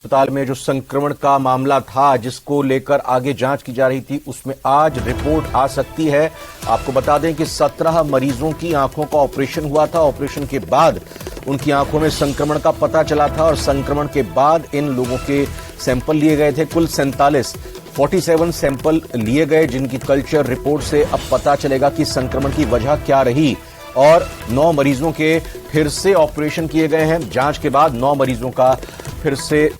अस्पताल में जो संक्रमण का मामला था जिसको लेकर आगे जांच की जा रही थी उसमें आज रिपोर्ट आ सकती है। आपको बता दें कि 17 मरीजों की आंखों का ऑपरेशन हुआ था। ऑपरेशन के बाद उनकी आंखों में संक्रमण का पता चला था और संक्रमण के बाद इन लोगों के सैंपल लिए गए थे। कुल 47 सैंपल लिए गए जिनकी कल्चर रिपोर्ट से अब पता चलेगा कि संक्रमण की वजह क्या रही। और 9 मरीजों के फिर से ऑपरेशन किए गए हैं। जांच के बाद 9 मरीजों का फिर से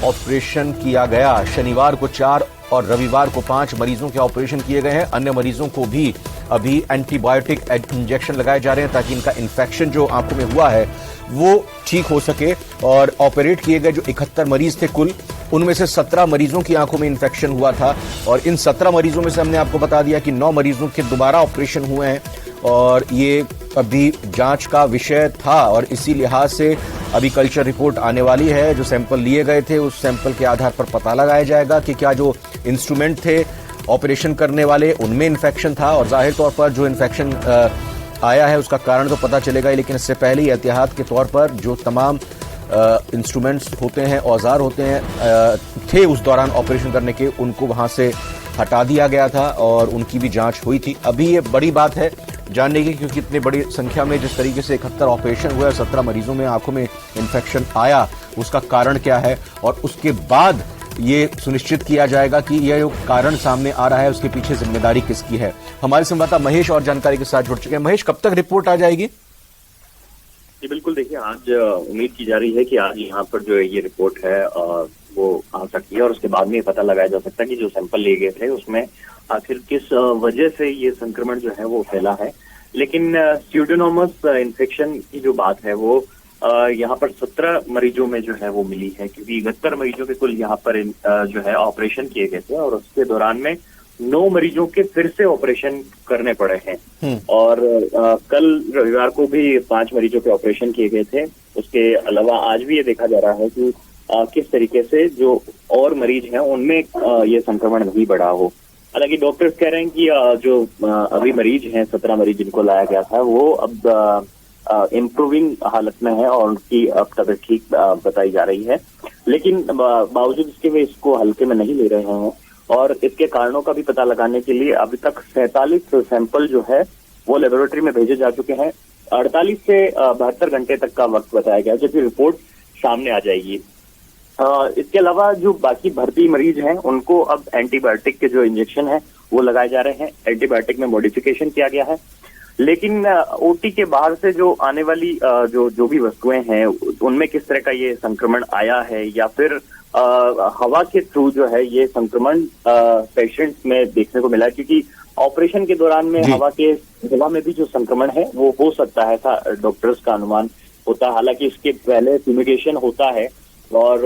ऑपरेशन किया गया। शनिवार को 4 और रविवार को 5 मरीजों के ऑपरेशन किए गए हैं। अन्य मरीजों को भी अभी एंटीबायोटिक इंजेक्शन लगाए जा रहे हैं ताकि इनका इन्फेक्शन जो आंखों में हुआ है वो ठीक हो सके। और ऑपरेट किए गए जो 71 मरीज थे कुल, उनमें से 17 मरीजों की आंखों में इन्फेक्शन हुआ था और इन 17 मरीजों में से हमने आपको बता दिया कि 9 मरीजों के दोबारा ऑपरेशन हुए हैं और ये अभी जांच का विषय था और इसी लिहाज से अभी कल्चर रिपोर्ट आने वाली है। जो सैंपल लिए गए थे उस सैंपल के आधार पर पता लगाया जाएगा कि क्या जो इंस्ट्रूमेंट थे ऑपरेशन करने वाले उनमें इन्फेक्शन था और जाहिर तौर पर जो इन्फेक्शन आया है उसका कारण तो पता चलेगा ही, लेकिन इससे पहले ही एहतियात के तौर पर जो तमाम इंस्ट्रूमेंट्स होते हैं, औजार होते हैं थे उस दौरान ऑपरेशन करने के, उनको वहां से हटा दिया गया था और उनकी भी जांच हुई थी। अभी ये बड़ी बात है जानने की क्योंकि इतनी बड़ी संख्या में जिस तरीके से 71 ऑपरेशन हुए और 17 मरीजों में आंखों में इन्फेक्शन आया, उसका कारण क्या है और उसके बाद ये सुनिश्चित किया जाएगा कि यह जो कारण सामने आ रहा है उसके पीछे जिम्मेदारी किसकी है। हमारे संवाददाता महेश और जानकारी के साथ जुड़ चुके हैं। महेश, कब तक रिपोर्ट आ जाएगी? जी बिल्कुल, देखिए आज उम्मीद की जा रही है कि आज यहाँ पर जो ये रिपोर्ट है वो आ सकती है और उसके बाद में ये पता लगाया जा सकता है कि जो सैंपल लिए गए थे उसमें आखिर किस वजह से ये संक्रमण जो है वो फैला है। लेकिन स्यूडोमोनास इन्फेक्शन की जो बात है वो यहाँ पर 17 मरीजों में जो है वो मिली है, क्योंकि 71 मरीजों के कुल यहाँ पर जो है ऑपरेशन किए गए थे और उसके दौरान में 9 मरीजों के फिर से ऑपरेशन करने पड़े हैं। और कल रविवार को भी 5 मरीजों के ऑपरेशन किए गए थे। उसके अलावा आज भी ये देखा जा रहा है कि किस तरीके से जो और मरीज हैं उनमें ये संक्रमण नहीं बढ़ा हो। हालांकि डॉक्टर्स कह रहे हैं कि जो अभी मरीज हैं 17 मरीज जिनको लाया गया था वो अब इम्प्रूविंग हालत में है और उनकी अब तबीयत ठीक बताई जा रही है। लेकिन बावजूद इसके वे इसको हल्के में नहीं ले रहे हैं और इसके कारणों का भी पता लगाने के लिए अभी तक 47 सैंपल जो है वो लेबोरेटरी में भेजे जा चुके हैं। 48 से 72 घंटे तक का वक्त बताया गया जबकि रिपोर्ट सामने आ जाएगी। इसके अलावा जो बाकी भर्ती मरीज हैं उनको अब एंटीबायोटिक के जो इंजेक्शन है वो लगाए जा रहे हैं। एंटीबायोटिक में मॉडिफिकेशन किया गया है, लेकिन ओटी के बाहर से जो आने वाली जो भी वस्तुएं हैं उनमें किस तरह का ये संक्रमण आया है या फिर हवा के थ्रू जो है ये संक्रमण पेशेंट्स में देखने को मिला है, क्योंकि ऑपरेशन के दौरान में हवा में भी जो संक्रमण है वो हो सकता है, ऐसा डॉक्टर्स का अनुमान होता है। हालांकि इसके पहले फ्यूमिगेशन होता है और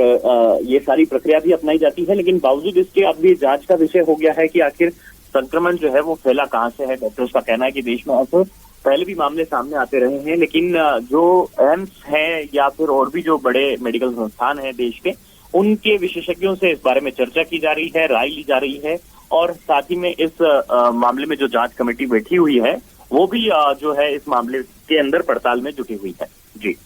ये सारी प्रक्रिया भी अपनाई जाती है, लेकिन बावजूद इसके अब भी जांच का विषय हो गया है कि आखिर संक्रमण जो है वो फैला कहाँ से है। डॉक्टर्स का कहना है कि देश में ऐसे पहले भी मामले सामने आते रहे हैं, लेकिन जो एम्स है या फिर और भी जो बड़े मेडिकल संस्थान हैं देश के, उनके विशेषज्ञों से इस बारे में चर्चा की जा रही है, राय ली जा रही है और साथ ही में इस मामले में जो जांच कमेटी बैठी हुई है वो भी जो है इस मामले के अंदर पड़ताल में जुटी हुई है। जी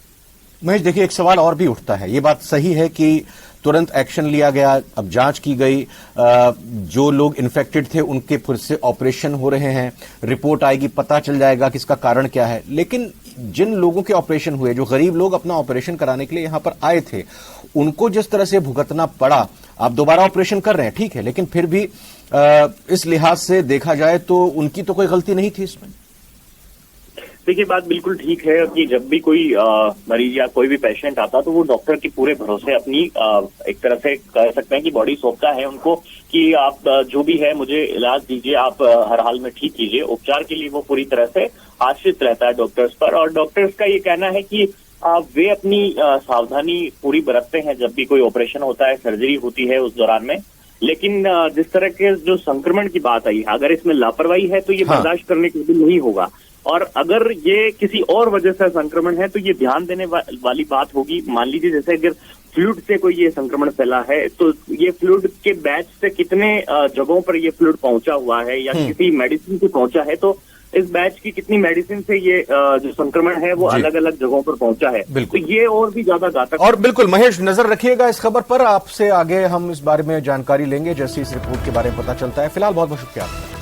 महेश, देखिए एक सवाल और भी उठता है। ये बात सही है कि तुरंत एक्शन लिया गया, अब जांच की गई, जो लोग इन्फेक्टेड थे उनके फिर से ऑपरेशन हो रहे हैं, रिपोर्ट आएगी, पता चल जाएगा कि इसका कारण क्या है। लेकिन जिन लोगों के ऑपरेशन हुए, जो गरीब लोग अपना ऑपरेशन कराने के लिए यहां पर आए थे, उनको जिस तरह से भुगतना पड़ा, आप दोबारा ऑपरेशन कर रहे हैं ठीक है, लेकिन फिर भी इस लिहाज से देखा जाए तो उनकी तो कोई गलती नहीं थी इसमें। देखिए बात बिल्कुल ठीक है कि जब भी कोई मरीज या कोई भी पेशेंट आता तो वो डॉक्टर के पूरे भरोसे अपनी एक तरह से कह सकते हैं कि बॉडी सौंपता है उनको कि आप जो भी है मुझे इलाज दीजिए, आप हर हाल में ठीक कीजिए। उपचार के लिए वो पूरी तरह से आश्रित रहता है डॉक्टर्स पर और डॉक्टर्स का ये कहना है कि वे अपनी सावधानी पूरी बरतते हैं जब भी कोई ऑपरेशन होता है, सर्जरी होती है उस दौरान में। लेकिन जिस तरह के जो संक्रमण की बात आई, अगर इसमें लापरवाही है तो ये बर्दाश्त करने के लिए नहीं होगा और अगर ये किसी और वजह से संक्रमण है तो ये ध्यान देने वाली बात होगी। मान लीजिए जैसे अगर फ्लूइड से कोई ये संक्रमण फैला है तो ये फ्लूइड के बैच से कितने जगहों पर ये फ्लूइड पहुंचा हुआ है या किसी मेडिसिन से पहुंचा है, तो इस बैच की कितनी मेडिसिन से ये जो संक्रमण है वो अलग अलग जगहों पर पहुंचा है, तो ये और भी ज्यादा घातक। और बिल्कुल महेश, नजर रखिएगा इस खबर पर, आपसे आगे हम इस बारे में जानकारी लेंगे जैसे इस रिपोर्ट के बारे में पता चलता है। फिलहाल बहुत बहुत शुक्रिया आपका।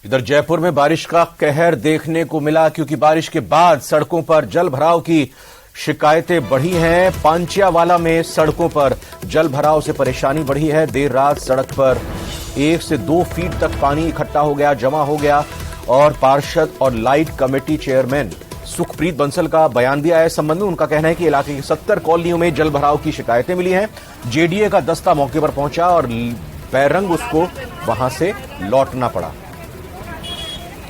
इधर जयपुर में बारिश का कहर देखने को मिला, क्योंकि बारिश के बाद सड़कों पर जल भराव की शिकायतें बढ़ी हैं। पांच्यावाला में सड़कों पर जल भराव से परेशानी बढ़ी है। देर रात सड़क पर 1 से 2 फीट तक पानी इकट्ठा हो गया, जमा हो गया, और पार्षद और light committee chairman Sukhpreet Bansal का बयान भी आया इस संबंध में। उनका कहना है कि इलाके की 70 कॉलोनियों में जल भराव की शिकायतें मिली हैं। जेडीए का दस्ता मौके पर पहुंचा और बैरंग उसको वहां से लौटना पड़ा।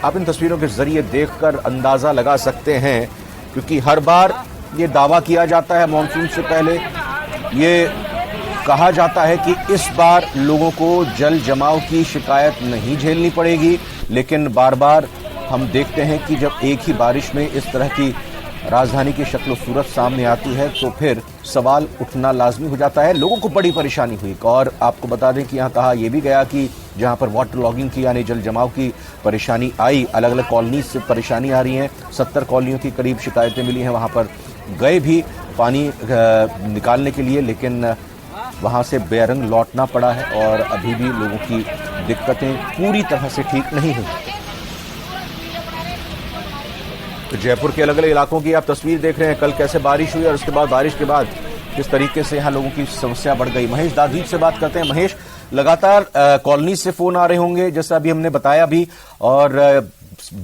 आप इन तस्वीरों के जरिए देखकर अंदाजा लगा सकते हैं, क्योंकि हर बार ये दावा किया जाता है मॉनसून से पहले, ये कहा जाता है कि इस बार लोगों को जल जमाव की शिकायत नहीं झेलनी पड़ेगी, लेकिन बार बार हम देखते हैं कि जब एक ही बारिश में इस तरह की राजधानी की शक्ल सूरत सामने आती है तो फिर सवाल उठना लाजमी हो जाता है। लोगों को बड़ी परेशानी हुई, और आपको बता दें कि यहाँ कहा यह भी गया कि जहां पर वाटर लॉगिंग की यानी जल जमाव की परेशानी आई, अलग अलग कॉलोनी से परेशानी आ रही है। 70 कॉलोनियों की करीब शिकायतें मिली हैं। वहां पर गए भी पानी निकालने के लिए, लेकिन वहां से बेरंग लौटना पड़ा है, और अभी भी लोगों की दिक्कतें पूरी तरह से ठीक नहीं हुई। तो जयपुर के अलग अलग इलाकों की आप तस्वीर देख रहे हैं, कल कैसे बारिश हुई और उसके बाद बारिश के बाद किस तरीके से यहाँ लोगों की समस्या बढ़ गई। महेश दादीप से बात करते हैं। महेश, लगातार कॉलोनी से फोन आ रहे होंगे जैसा अभी हमने बताया भी, और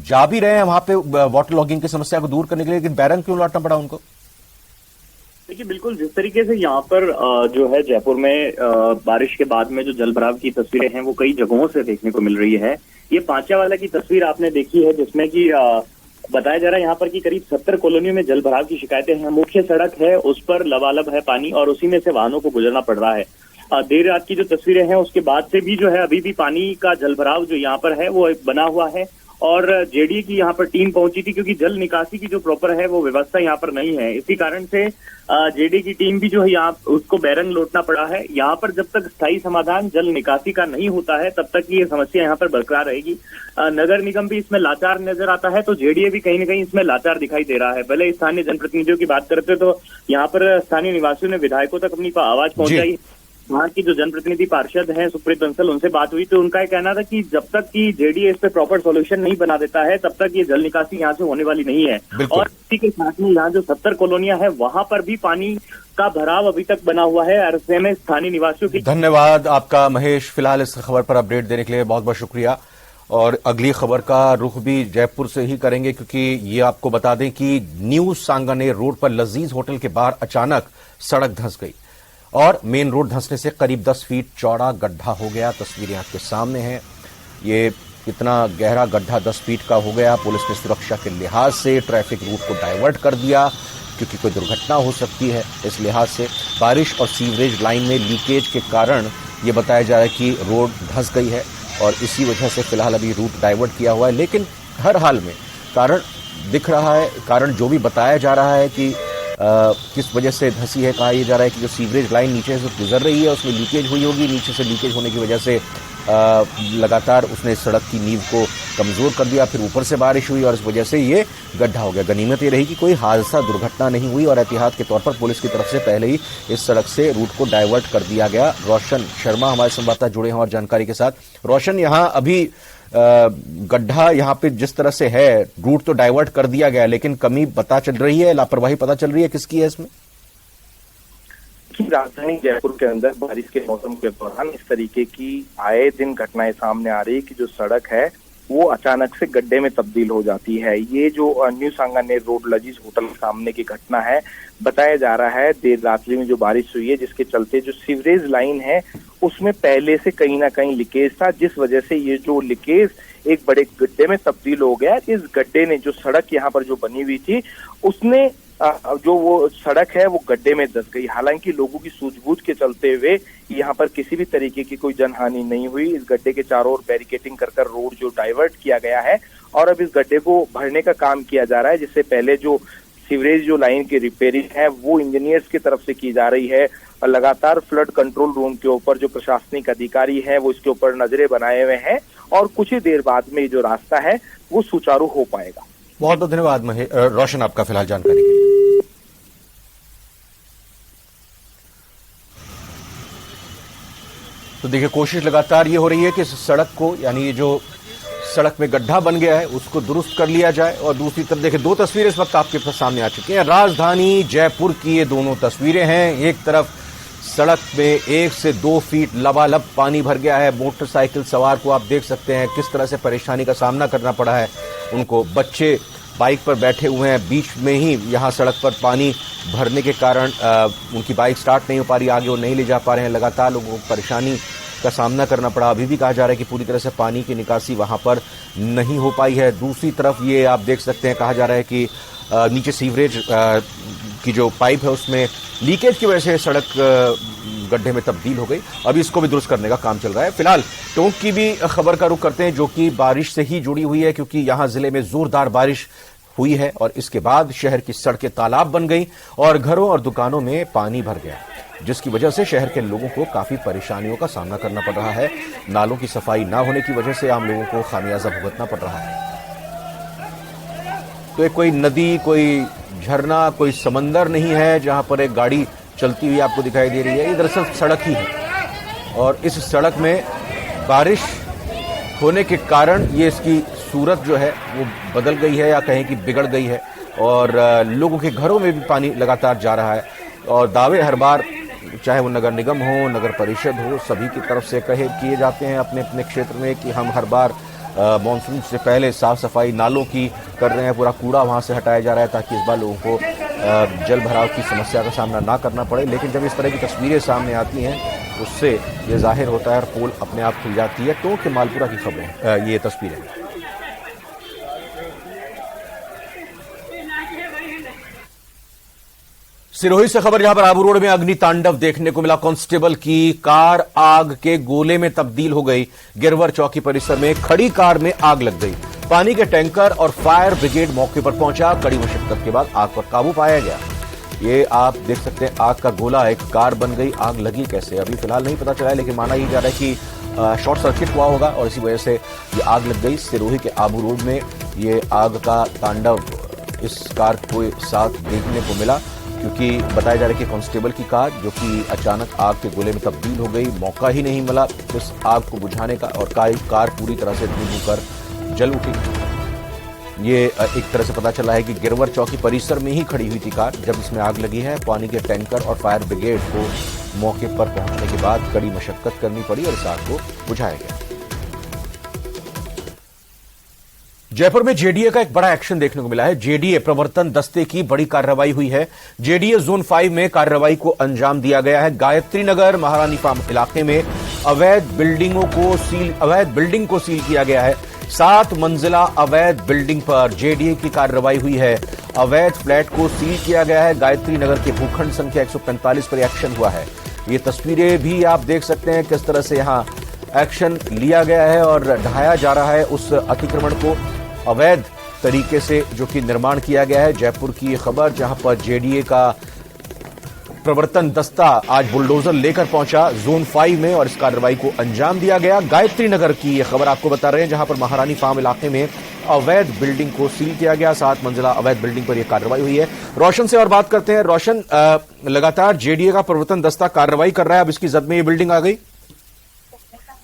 जा भी रहे हैं वहां पे वाटर लॉगिंग की समस्या को दूर करने के लिए, लेकिन बैरंग क्यों लौटना पड़ा उनको? देखिए, बिल्कुल जिस तरीके से यहाँ पर जो है जयपुर में बारिश के बाद में जो जल भराव की तस्वीरें हैं वो कई जगहों से देखने को मिल रही है। ये पांच्यावाला की तस्वीर आपने देखी है, जिसमें कि बताया जा रहा है यहाँ पर कि करीब 70 कॉलोनियों में जल भराव की शिकायतें हैं। मुख्य सड़क है, उस पर लबालब है पानी, और उसी में से वाहनों को गुजरना पड़ रहा है। देर रात की जो तस्वीरें हैं उसके बाद से भी जो है अभी भी पानी का जल भराव जो यहाँ पर है वो बना हुआ है, और जेडीए की यहाँ पर टीम पहुंची थी, क्योंकि जल निकासी की जो प्रॉपर है वो व्यवस्था यहाँ पर नहीं है। इसी कारण से जेडीए की टीम भी जो है यहाँ उसको बैरंग लौटना पड़ा है। यहाँ पर जब तक स्थायी समाधान जल निकासी का नहीं होता है तब तक ये समस्या यहाँ पर बरकरार रहेगी। नगर निगम भी इसमें लाचार नजर आता है, तो जेडीए भी कहीं न कहीं इसमें लाचार दिखाई दे रहा है। पहले स्थानीय जनप्रतिनिधियों की बात करते तो यहाँ पर स्थानीय निवासियों ने विधायकों तक अपनी आवाज पहुंचाई। वहाँ की जो जनप्रतिनिधि पार्षद हैं सुखप्रीत बंसल, उनसे बात हुई तो उनका ये कहना था कि जब तक कि जेडीए इस पे प्रॉपर सॉल्यूशन नहीं बना देता है तब तक ये जल निकासी यहाँ से होने वाली नहीं है। और इसी के साथ में यहाँ जो 70 कॉलोनियां है वहां पर भी पानी का भराव अभी तक बना हुआ है। ऐसे में स्थानीय निवासियों की धन्यवाद आपका महेश, फिलहाल इस खबर पर अपडेट देने के लिए बहुत बहुत शुक्रिया। और अगली खबर का रुख भी जयपुर से ही करेंगे, क्योंकि ये आपको बता दें कि न्यू सांगानेर रोड पर लजीज होटल के बाहर अचानक सड़क धंस गई और मेन रोड धंसने से करीब 10 फीट चौड़ा गड्ढा हो गया। तस्वीरें आपके सामने हैं। ये इतना गहरा गड्ढा 10 फीट का हो गया। पुलिस ने सुरक्षा के लिहाज से ट्रैफिक रूट को डाइवर्ट कर दिया, क्योंकि कोई दुर्घटना हो सकती है। इस लिहाज से बारिश और सीवरेज लाइन में लीकेज के कारण ये बताया जा रहा है कि रोड धंस गई है, और इसी वजह से फिलहाल अभी रूट डाइवर्ट किया हुआ है। लेकिन हर हाल में कारण दिख रहा है, कारण जो भी बताया जा रहा है कि किस वजह से धंसी है, कहा यह जा रहा है कि जो सीवरेज लाइन नीचे से गुजर रही है उसमें लीकेज हुई होगी। नीचे से लीकेज होने की वजह से लगातार उसने सड़क की नींव को कमजोर कर दिया, फिर ऊपर से बारिश हुई और इस वजह से ये गड्ढा हो गया। गनीमत ये रही कि कोई हादसा दुर्घटना नहीं हुई, और एहतियात के तौर पर पुलिस की तरफ से पहले ही इस सड़क से रूट को डाइवर्ट कर दिया गया। रोशन शर्मा हमारे संवाददाता जुड़े हैं और जानकारी के साथ। रोशन, यहाँ अभी गड्ढा यहाँ पे जिस तरह से है, रूट तो डाइवर्ट कर दिया गया, लेकिन कमी पता चल रही है, लापरवाही पता चल रही है, किसकी है इसमें? राजधानी जयपुर के अंदर बारिश के मौसम के दौरान इस तरीके की आए दिन घटनाएं सामने आ रही है कि जो सड़क है वो अचानक से गड्ढे में तब्दील हो जाती है। ये जो न्यू सांगानेर रोड लजीज होटल के सामने की घटना है, बताया जा रहा है देर रात्रि में जो बारिश हुई है जिसके चलते जो सीवरेज लाइन है उसमें पहले से कहीं ना कहीं लीकेज था, जिस वजह से ये जो लीकेज एक बड़े गड्ढे में तब्दील हो गया। इस गड्ढे ने जो सड़क यहाँ पर जो बनी हुई थी उसने जो वो सड़क है वो गड्ढे में धंस गई। हालांकि लोगों की सूझबूझ के चलते हुए यहाँ पर किसी भी तरीके की कोई जनहानि नहीं हुई। इस गड्ढे के चारों ओर बैरिकेटिंग कर रोड जो डाइवर्ट किया गया है और अब इस गड्ढे को भरने का काम किया जा रहा है, जिससे पहले जो सीवरेज जो लाइन की रिपेयरिंग है वो इंजीनियर्स की तरफ से की जा रही है और लगातार फ्लड कंट्रोल रूम के ऊपर जो प्रशासनिक अधिकारी हैं वो इसके ऊपर नजरें बनाए हुए हैं और कुछ ही देर बाद में जो रास्ता है वो सुचारू हो पाएगा। बहुत बहुत धन्यवाद रोशन आपका फिलहाल जानकारी के लिए। तो देखिए कोशिश लगातार ये हो रही है कि सड़क को, यानी ये जो सड़क में गड्ढा बन गया है उसको दुरुस्त कर लिया जाए। और दूसरी तरफ देखिए दो तस्वीरें इस वक्त आपके पास सामने आ चुकी हैं। राजधानी जयपुर की ये दोनों तस्वीरें हैं। एक तरफ सड़क में 1 से 2 फीट लबालब पानी भर गया है। मोटरसाइकिल सवार को आप देख सकते हैं किस तरह से परेशानी का सामना करना पड़ा है उनको। बच्चे बाइक पर बैठे हुए हैं, बीच में ही यहाँ सड़क पर पानी भरने के कारण उनकी बाइक स्टार्ट नहीं हो पा रही, आगे वो नहीं ले जा पा रहे हैं। लगातार लोगों को परेशानी का सामना करना पड़ा। अभी भी कहा जा रहा है कि पूरी तरह से पानी की निकासी वहां पर नहीं हो पाई है। दूसरी तरफ ये आप देख सकते हैं, कहा जा रहा है कि नीचे सीवरेज की जो पाइप है उसमें लीकेज की वजह से सड़क गड्ढे में तब्दील हो गई। अभी इसको भी दुरुस्त करने का काम चल रहा है। फिलहाल टोंक की भी खबर का रुख करते हैं जो कि बारिश से ही जुड़ी हुई है, क्योंकि यहां जिले में जोरदार बारिश हुई है और इसके बाद शहर की सड़कें तालाब बन गई और घरों और दुकानों में पानी भर गया, जिसकी वजह से शहर के लोगों को काफी परेशानियों का सामना करना पड़ रहा है। नालों की सफाई ना होने की वजह से आम लोगों को खामियाजा भुगतना पड़ रहा है। तो एक कोई नदी, कोई झरना, कोई समंदर नहीं है जहां पर एक गाड़ी चलती हुई आपको दिखाई दे रही है। ये दरअसल सड़क ही है और इस सड़क में बारिश होने के कारण ये इसकी सूरत जो है वो बदल गई है या कहें कि बिगड़ गई है और लोगों के घरों में भी पानी लगातार जा रहा है। और दावे हर बार, चाहे वो नगर निगम हो, नगर परिषद हो, सभी की तरफ से किए जाते हैं अपने अपने क्षेत्र में कि हम हर बार मानसून से पहले साफ सफाई नालों की कर रहे हैं, पूरा कूड़ा वहां से हटाया जा रहा है ताकि इस बार लोगों को जल भराव की समस्या का सामना ना करना पड़े। लेकिन जब इस तरह की तस्वीरें सामने आती हैं उससे ये जाहिर होता है और पोल अपने आप खुल जाती है। टोंक के मालपुरा की खबरें, ये तस्वीरें। सिरोही से खबर, जहां पर आबू रोड में अग्नि तांडव देखने को मिला। कांस्टेबल की कार आग के गोले में तब्दील हो गई। गिरवर चौकी परिसर में खड़ी कार में आग लग गई। पानी के टैंकर और फायर ब्रिगेड मौके पर पहुंचा। कड़ी मुशक्कत के बाद आग पर काबू पाया गया। ये आप देख सकते हैं, आग का गोला एक कार बन गई। आग लगी कैसे अभी फिलहाल नहीं पता चला है, लेकिन माना ही जा रहा है कि शॉर्ट सर्किट हुआ होगा और इसी वजह से ये आग लग गई। सिरोही के आबू रोड में ये आग का तांडव इस कार के साथ देखने को मिला, क्योंकि बताया जा रहा है कि कांस्टेबल की कार जो कि अचानक आग के गोले में तब्दील हो गई, मौका ही नहीं मिला इस आग को बुझाने का और कार पूरी तरह से धू कर जल उठी। ये एक तरह से पता चला है कि गिरवर चौकी परिसर में ही खड़ी हुई थी कार जब इसमें आग लगी है। पानी के टैंकर और फायर ब्रिगेड को मौके पर पहुंचने के बाद कड़ी मशक्कत करनी पड़ी और इस आग को बुझाया गया। जयपुर में जेडीए का एक बड़ा एक्शन देखने को मिला है। जेडीए प्रवर्तन दस्ते की बड़ी कार्रवाई हुई है। जेडीए जोन 5 में कार्रवाई को अंजाम दिया गया है। गायत्री नगर महारानी फार्म इलाके में अवैध बिल्डिंग को सील किया गया है। 7 मंजिला अवैध बिल्डिंग पर जेडीए की कार्रवाई हुई है। अवैध फ्लैट को सील किया गया है। गायत्री नगर के भूखंड संख्या 145 पर एक्शन हुआ है। ये तस्वीरें भी आप देख सकते हैं किस तरह से यहां एक्शन लिया गया है और ढहाया जा रहा है उस अतिक्रमण को, अवैध तरीके से जो कि निर्माण किया गया है। जयपुर की ये खबर, जहां पर जेडीए का प्रवर्तन दस्ता आज बुलडोजर लेकर पहुंचा जोन 5 में और इस कार्रवाई को अंजाम दिया गया। गायत्री नगर की ये खबर आपको बता रहे हैं, जहां पर महारानी फार्म इलाके में अवैध बिल्डिंग को सील किया गया। 7 मंजिला अवैध बिल्डिंग पर यह कार्रवाई हुई है। रोशन से और बात करते हैं। रोशन, लगातार जेडीए का प्रवर्तन दस्ता कार्रवाई कर रहा है, अब इसकी जद में ये बिल्डिंग आ गई।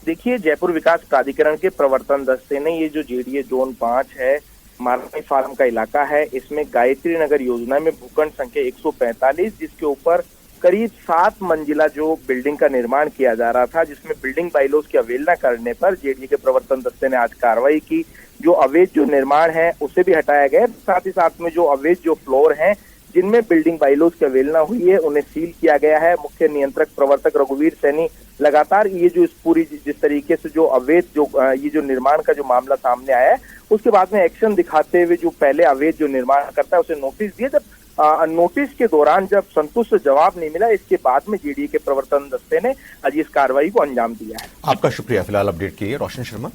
देखिए, जयपुर विकास प्राधिकरण के प्रवर्तन दस्ते ने ये जो जेडीए जोन 5 है, महारानी फार्म का इलाका है, इसमें गायत्री नगर योजना में भूखंड संख्या 145, जिसके ऊपर करीब 7 मंजिला जो बिल्डिंग का निर्माण किया जा रहा था, जिसमें बिल्डिंग बाइलॉज की अवहेलना करने पर जेडीए के प्रवर्तन दस्ते ने आज कार्रवाई की। जो अवैध जो निर्माण है उसे भी हटाया गया, साथ ही साथ में जो अवैध जो फ्लोर हैं जिनमें बिल्डिंग बाइलॉज की अवहेलना हुई है उन्हें सील किया गया है। मुख्य नियंत्रक प्रवर्तक रघुवीर सैनी लगातार ये जो इस पूरी जिस तरीके से जो अवैध जो ये जो निर्माण का जो मामला सामने आया है उसके बाद में एक्शन दिखाते हुए जो पहले अवैध जो निर्माण करता है उसे नोटिस दिए। जब नोटिस के दौरान जब संतुष्ट जवाब नहीं मिला, इसके बाद में जेडीए के प्रवर्तन दस्ते ने आज इस कार्रवाई को अंजाम दिया है। आपका शुक्रिया फिलहाल अपडेट के लिए रोशन शर्मा।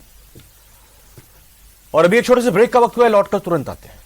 और अभी एक छोटे से ब्रेक का वक्त हुआ है, लौटकर तुरंत आते हैं।